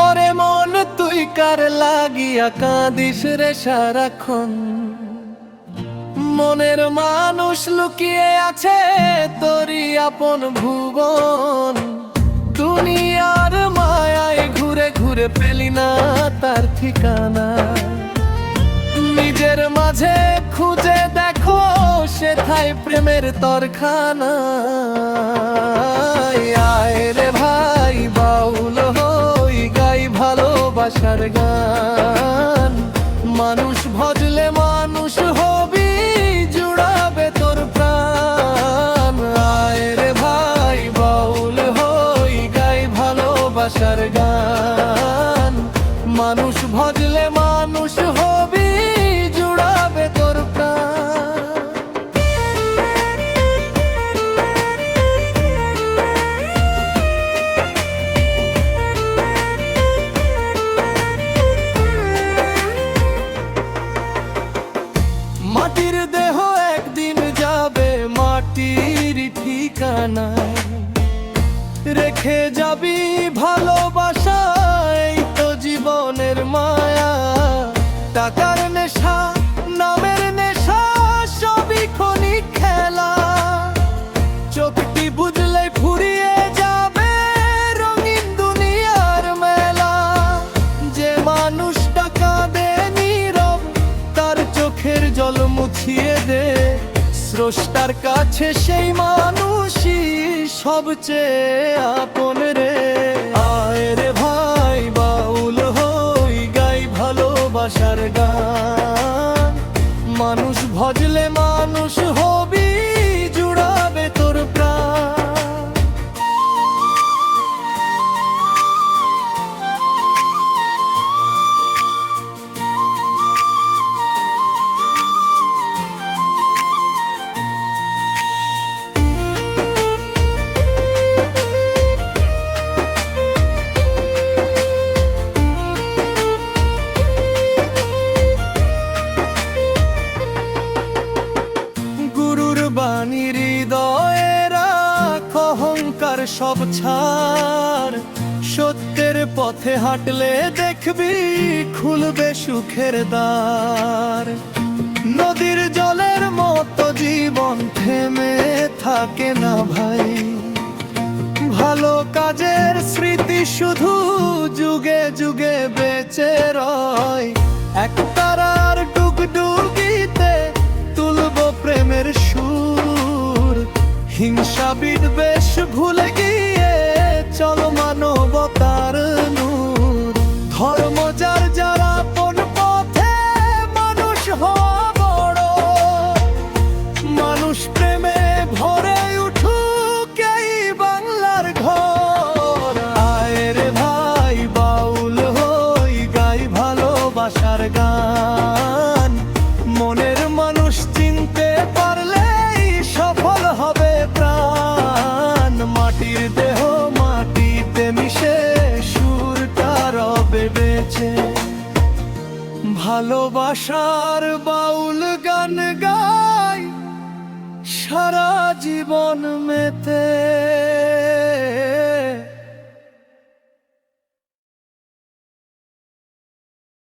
ওরে মন তুই কার লাগিয়া কাঁদিস রে সারাক্ষণ? মনের মানুষ লুকিয়ে আছে তোরই আপন ভুবন। দুনিয়ার মায়ায় ঘুরে ঘুরে পেলি না তার ঠিকানা। নিজের মাঝে খুঁজে দেখো সেথায় প্রেমের তরখানা। আয় রে ভাই বাউল হই গাই ভালোবাসার গান। মানুষ ভজলে মানুষ হবি জুড়াবে তোর প্রাণ। আয় রে ভাই বাউল হই গাই ভালোবাসার গান। মানুষ ভজলে মানুষ হবি জুড়াবে তোর প্রাণ। মাটির দেহ একদিন যাবে মাটির ঠিকানায়। রেখে যাবি ভালোবাসা এই তো জীবনের মায়া। টাকার নেশা নামের নেশা সবই ক্ষণিক খেলা। চোখটি বুঝলে ফুরিয়ে যাবে রঙিন দুনিয়ার মেলা। যে মানুষটা কাঁদে নীরব তার চোখের জল মুছিয়ে দে। স্রষ্টার কাছে সেই মানুষই সবচেয়ে আপন রে। আয় রে ভাই বাউল হই গাই ভালোবাসার গান। মানুষ ভজলে মানুষ হবি জুড়াবে তোর প্রাণ। বাণীর হৃদয়ে রাখ অহংকার সব ছাড়। সত্যের পথে হাঁটলে দেখবি খুলবে সুখের দ্বার। নদীর জলের মতো জীবন থেমে থাকে না ভাই। ভালো কাজের স্মৃতি শুধু যুগে যুগে বেঁচে রয়। এক তারার ডুগডুগিতে তুলব প্রেমের সুর। হিংসা বিদ্বেষ ভুলে গিয়ে চল মানবতার নূর। ধর্ম যার যারা আপন পথে মানুষ হওয়া বড়। মানুষ প্রেমে ভরে উঠুক এই বাংলার ঘর। আয় রে ভাই বাউল হই গাই ভালোবাসার গান। মনের মানুষ চিনতে পারলেই সফল হবে প্রাণ। মাটির দেহ মাটিতে মিশে সুরটা রবে বেঁচে। ভালোবাসার বাউল গান গাই সারা জীবন মেতে।